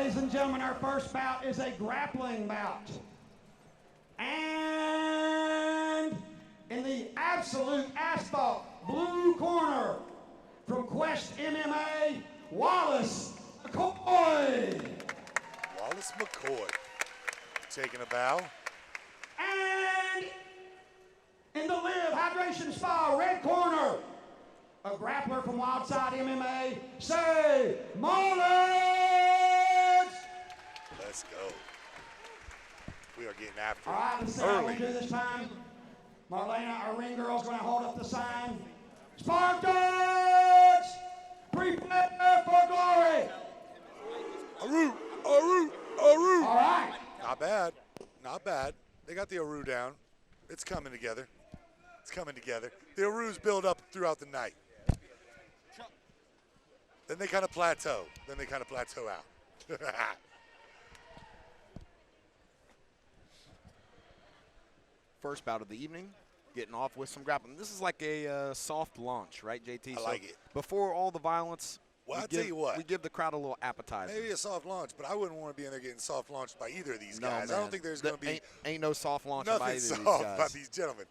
ladies and gentlemen, our first bout is a grappling bout. And in the absolute asphalt blue corner, from Quest MMA, Wallace McCoy. Wallace McCoy taking a bow. And in the Live Hydration Spa, red corner, a grappler from Wildside MMA, Saigh Mullins. Let's go. We are getting after it. All right, let's see how we do this time. Marlena, our ring girl's going to hold up the sign. Spartans, prepare for glory. Aru, Aru, Aru. All right. Not bad, not bad. They got the Aru down. It's coming together. It's coming together. The Arus build up throughout the night. Then they kind of plateau. Then they kind of plateau out. First bout of the evening, getting off with some grappling. This is like a soft launch, right, JT? I like it. Before all the violence, well, I'll tell you what. We give the crowd a little appetizer. Maybe a soft launch, but I wouldn't want to be in there getting soft launched by either of these guys. Man. I don't think there's going to be ain't no soft launch nothing by either soft of these guys. about these gentlemen.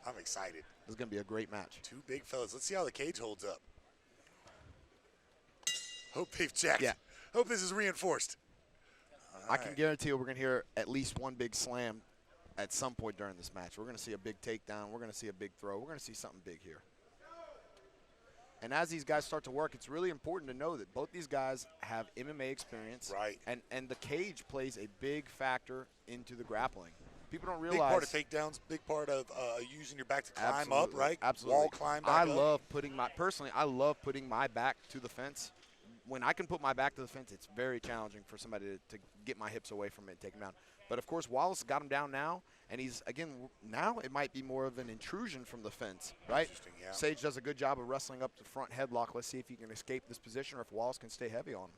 I'm excited. This is going to be a great match. Two big fellas. Let's see how the cage holds up. Hope they've checked. Yeah. Hope this is reinforced. I can guarantee you we're going to hear at least one big slam at some point during this match. We're going to see a big takedown. We're going to see a big throw. We're going to see something big here. And as these guys start to work, it's really important to know that both these guys have MMA experience. Right. And the cage plays a big factor into the grappling. People don't realize. Big part of takedowns, big part of using your back to climb up, right? Absolutely. Wall climb back I up. love putting my back to the fence. When I can put my back to the fence, it's very challenging for somebody to get my hips away from it and take him down. But, of course, Wallace got him down now, and he's, again, now it might be more of an intrusion from the fence, right? Interesting, yeah. Sage does a good job of wrestling up the front headlock. Let's see if he can escape this position or if Wallace can stay heavy on him.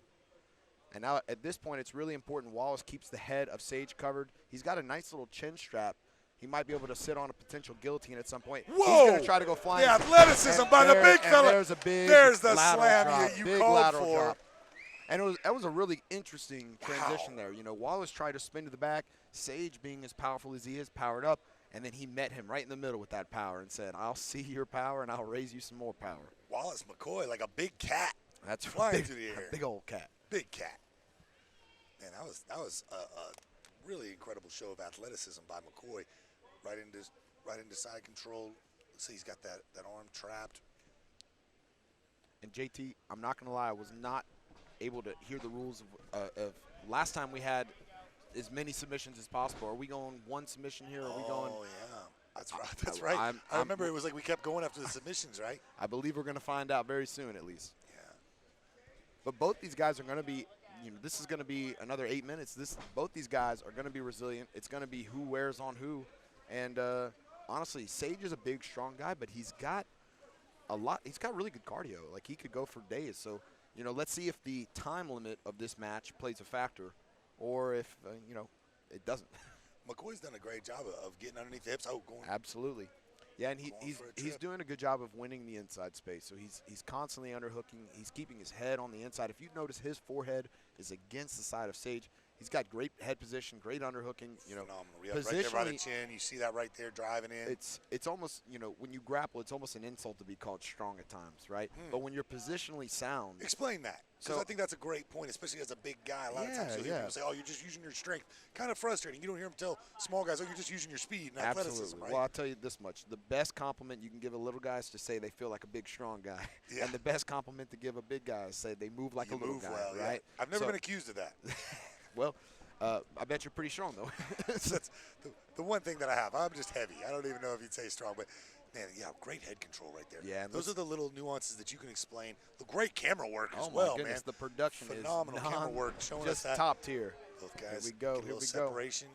And now at this point, it's really important Wallace keeps the head of Sage covered. He's got a nice little chin strap. He might be able to sit on a potential guillotine at some point. Whoa! He's going to try to go flying. The athleticism by the big fella. There's the slam you called for. Drop. And that was a really interesting transition there. You know, Wallace tried to spin to the back. Sage, being as powerful as he is, powered up. And then he met him right in the middle with that power and said, I'll see your power and I'll raise you some more power. Wallace McCoy, like a big cat. That's flying through the air. Big old cat. Big cat. Man, that was a really incredible show of athleticism by McCoy. Right into side control. Let's see, he's got that arm trapped. And JT, I'm not going to lie, I was not able to hear the rules of last time we had as many submissions as possible. Are we going one submission here? Are we going? Oh, yeah. That's right. That's right. I remember it was like we kept going after the submissions, right? I believe we're going to find out very soon at least. Yeah. But both these guys are going to be, you know, this is going to be another 8 minutes. Both these guys are going to be resilient. It's going to be who wears on who. And honestly, Sage is a big, strong guy, but he's got he's got really good cardio. Like, he could go for days. So, you know, let's see if the time limit of this match plays a factor or if, you know, it doesn't. McCoy's done a great job of getting underneath the hips. Oh, going. Absolutely. Yeah, and he's doing a good job of winning the inside space. So he's constantly underhooking. He's keeping his head on the inside. If you notice, his forehead is against the side of Sage. He's got great head position, great underhooking. You know, phenomenal. Yeah, right there by the chin. You see that right there driving in. It's almost, you know, when you grapple, it's almost an insult to be called strong at times, right? But when you're positionally sound. Explain that. Because I think that's a great point, especially as a big guy. A lot of times you'll hear people say, oh, you're just using your strength. Kind of frustrating. You don't hear them tell small guys, oh, you're just using your speed and athleticism, right? Well, I'll tell you this much. The best compliment you can give a little guy is to say they feel like a big, strong guy. Yeah. And the best compliment to give a big guy is say they move like a little guy, right? Yeah. I've never been accused of that. Well, I bet you're pretty strong, though. That's the one thing that I have. I'm just heavy. I don't even know if you'd say strong, but man, yeah, great head control right there. Yeah, those are the little nuances that you can explain. The great camera work as well, man. The production phenomenal is camera work, showing us that top tier. Both guys. Here we go. Here we separation.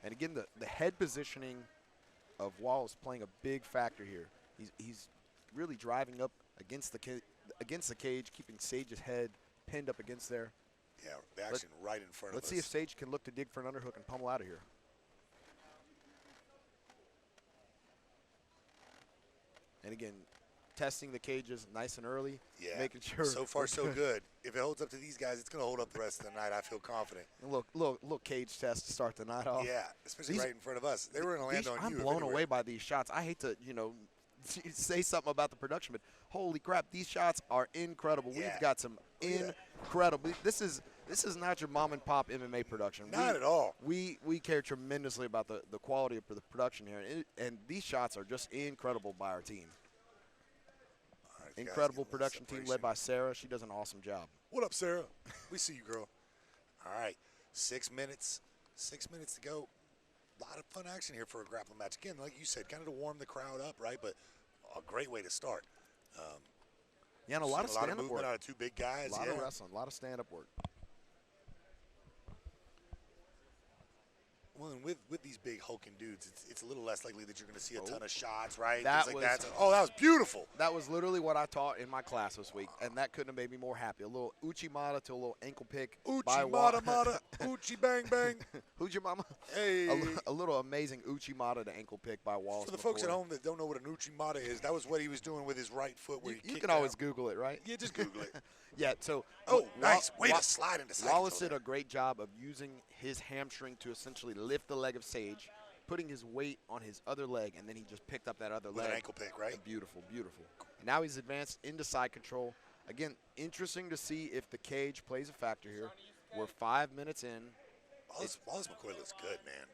And again, the head positioning of Wallace playing a big factor here. He's really driving up against the cage, keeping Sage's head pinned up against there. Yeah, the action right in front of us. Let's see if Sage can look to dig for an underhook and pummel out of here. And again, testing the cages nice and early, Yeah. making sure. So far, we're so good. If it holds up to these guys, it's going to hold up the rest of the night. I feel confident. A little cage test to start the night off. Yeah, especially These- right in front of us. They were going to land on you. I'm if blown anywhere. away by these shots. I hate to, say something about the production, but holy crap, these shots are incredible. Yeah. We've got some Yeah. incredible. This is not your mom and pop MMA production. Not at all. We care tremendously about the quality of the production here, and these shots are just incredible by our team. All right, guys, Incredible get a little production team led separation. by Sarah. She does an awesome job. What up, Sarah? We see you, girl. All right, 6 minutes. 6 minutes to go. A lot of fun action here for a grappling match. Again, like you said, kind of to warm the crowd up, right? But a great way to start. Yeah, and a lot of stand-up movement work. out of two big guys. A lot yeah. of wrestling, a lot of stand-up work. Well, and with these big hulking dudes, it's a little less likely that you're going to see a ton of shots, right? That Things was- like that. Oh, that was beautiful. That was literally what I taught in my class this week, and that couldn't have made me more happy. A little Uchimata to a little ankle pick. by Uchi Wa- mata mata, uchi bang bang. Who's your mama? Hey. A little amazing Uchimata to ankle pick by Wallace For the folks at McCoy. home that don't know what an uchi mata is, that was what he was doing with his right foot. Where You he can kicked always out. Google it, right? Yeah, just Google it. Yeah, so Oh, nice. Way Wa- to slide into side Wallace control did a great job of using his hamstring to essentially lift the leg of Saigh, putting his weight on his other leg, and then he just picked up that other with leg. an ankle pick, right? Beautiful, beautiful. And now he's advanced into side control. Again, interesting to see if the cage plays a factor here. We're 5 minutes in. Wallace McCoy looks good, man.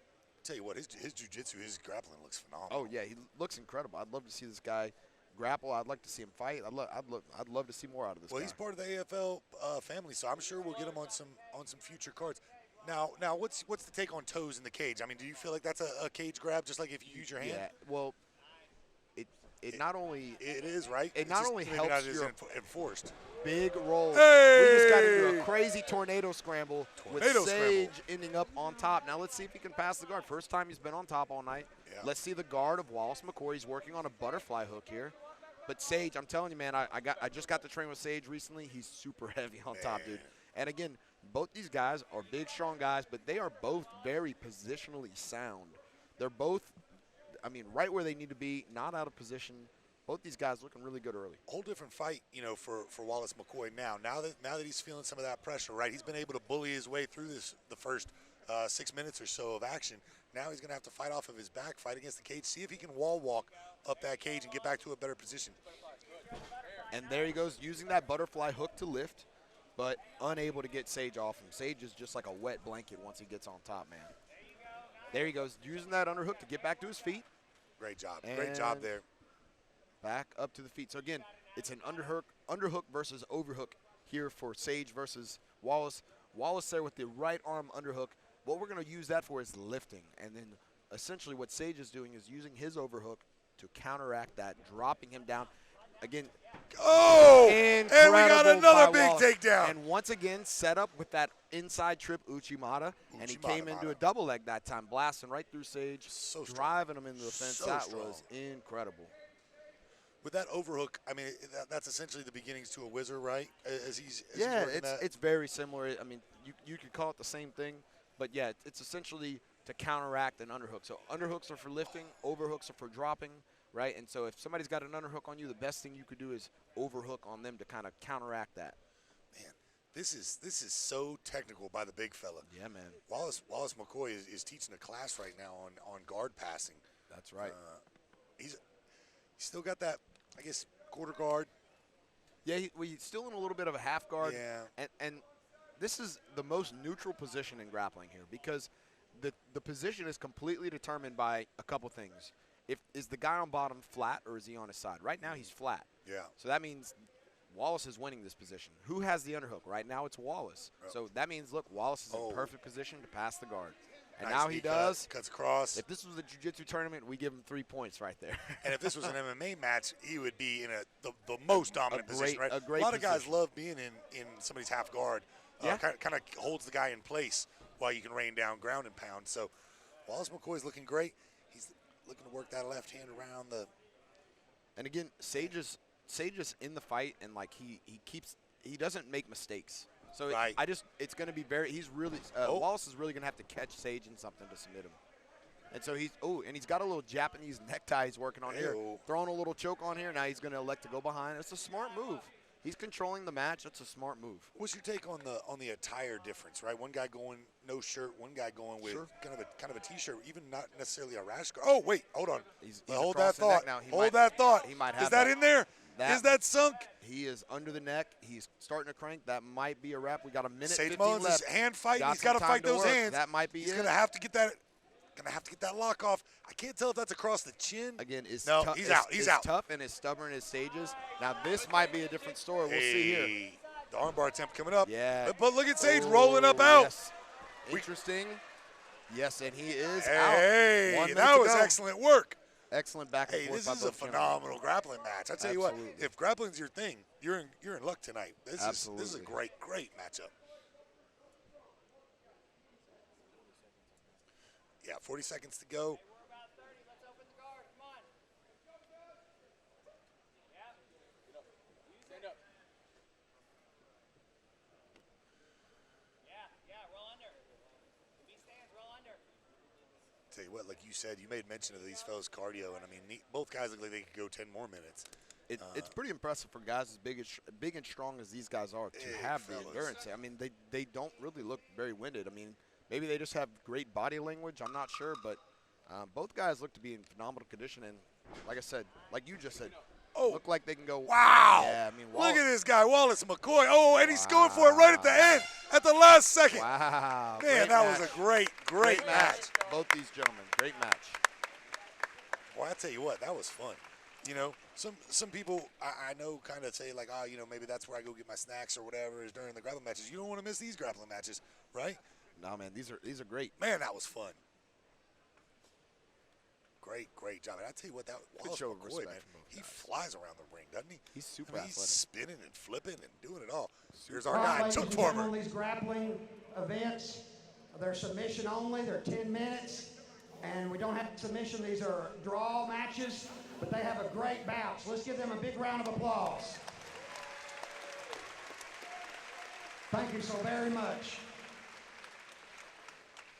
Tell you what, his jiu-jitsu, his grappling looks phenomenal. Oh, yeah, he looks incredible. I'd love to see this guy grapple. I'd like to see him fight. I'd love to see more out of this Well, guy. he's part of the AFL family, so I'm sure we'll get him on some future cards. Now, what's the take on toes in the cage? I mean, do you feel like that's a cage grab, just like if you use your hand? Yeah, well, it not only It is, right? It It's not just only maybe helps not as your- enforced. big roll. Hey! We just got into a crazy tornado scramble Tornado with scramble. Saigh ending up on top. Now let's see if he can pass the guard. First time he's been on top all night. Yeah. Let's see the guard of Wallace McCoy. He's working on a butterfly hook here. But Saigh, I'm telling you, man, I just got to train with Saigh recently. He's super heavy on top, dude. And again, both these guys are big, strong guys, but they are both very positionally sound. They're both, right where they need to be, not out of position. Both these guys looking really good early. Whole different fight, for Wallace McCoy now. Now that he's feeling some of that pressure, right? He's been able to bully his way through the first 6 minutes or so of action. Now he's going to have to fight off of his back, fight against the cage, see if he can wall walk up that cage and get back to a better position. And there he goes, using that butterfly hook to lift, but unable to get Saigh off him. Saigh is just like a wet blanket once he gets on top, man. There he goes, using that underhook to get back to his feet. Great job. Great job And there. Back up to the feet. So again, it's an underhook versus overhook here for Saigh versus Wallace. Wallace there with the right arm underhook. What we're going to use that for is lifting. And then essentially what Saigh is doing is using his overhook to counteract that, dropping him down. Again, Oh! And we got incredible another by big Wallace. takedown. And once again, set up with that inside trip Uchimata. And he Uchimata, came into a mata. double leg that time, blasting right through Saigh, So strong. driving him into the fence. So that strong. was incredible. With that overhook, that's essentially the beginnings to a whizzer, right? As he's Yeah, working that. it's very similar. I mean, you could call it the same thing, but yeah, it's essentially to counteract an underhook. So underhooks are for lifting, overhooks are for dropping, right? And so if somebody's got an underhook on you, the best thing you could do is overhook on them to kind of counteract that. Man, this is so technical by the big fella. Yeah, man. Wallace McCoy is teaching a class right now on guard passing. That's right. He's still got that, I guess, quarter guard. Yeah, he's still in a little bit of a half guard. Yeah. And this is the most neutral position in grappling here because the position is completely determined by a couple things. Is the guy on bottom flat or is he on his side? Right now he's flat. Yeah. So that means Wallace is winning this position. Who has the underhook? Right now it's Wallace. Oh. So that means, look, Wallace is Oh. in perfect position to pass the guard. And Nice now he knee cut, does. cuts across. If this was a jiu-jitsu tournament, we give him 3 points right there. And if this was an MMA match, he would be in the most dominant position, right? a great lot of guys position. love being in somebody's half guard. Yeah. Kind of holds the guy in place while you can rain down ground and pound. So Wallace McCoy's looking great. He's looking to work that left hand around the. And again, Saigh is in the fight, and like he doesn't make mistakes. So Right. it's going to be he's really Oh. Wallace is really going to have to catch Saigh in something to submit him. And so and he's got a little Japanese necktie he's working on here. Throwing a little choke on here. Now he's going to elect to go behind. It's a smart move. He's controlling the match. That's a smart move. What's your take on the attire difference, right? One guy going no shirt, one guy going with kind of a t-shirt, even not necessarily a rash guard. Oh, wait, hold on. He's hold that thought. Now. Hold that thought. He might have Is that in there? Is that sunk? He is under the neck. He's starting to crank. That might be a wrap. We got a minute Saigh 50 Mullins left. is hand fighting. He's got to fight those hands. That might be He's going to have to get that. Gonna have to get that lock off. I can't tell if that's across the chin. Again, he's out. He's out. Tough and as stubborn as Sage's. Now this might be a different story. We'll see here. The armbar attempt coming up. Yeah. But look at Saigh rolling up out. Yes. Interesting. Yes, and he is out. Hey, that was excellent work. Excellent back and forth. This is a phenomenal grappling match. I tell you what, if grappling's your thing, you're in luck tonight. This is a great matchup. Yeah, 40 seconds to go. We're about 30. Let's open the guard. Come on. Yeah. Stand up. Yeah. Roll under. If he stands, roll under. Tell you what, like you said, you made mention of these fellas' cardio, and I mean, both guys look like they could go 10 more minutes. It's pretty impressive for guys as big and strong as these guys are to have the endurance. I mean, they don't really look very winded. I mean, maybe they just have great body language. I'm not sure, but both guys look to be in phenomenal condition. And like I said, like you just said, look like they can go. Wow! Yeah, I mean, look at this guy, Wallace McCoy. Oh, and he's going for it right at the end, at the last second. Wow! Man, that was a great match. Both these gentlemen, great match. Well, I tell you what, that was fun. You know, some people I know kind of say like, maybe that's where I go get my snacks or whatever is during the grappling matches. You don't want to miss these grappling matches, right? No, man, these are great. Man, that was fun. Great job. And I tell you what, that Wallace McCoy, man, he flies around the ring, doesn't he? He's super athletic. He's spinning and flipping and doing it all. Here's our guy, Chuck Farmer. These grappling events, they're submission only. They're 10 minutes, and we don't have submission. These are draw matches, but they have a great bounce. Let's give them a big round of applause. Thank you so very much.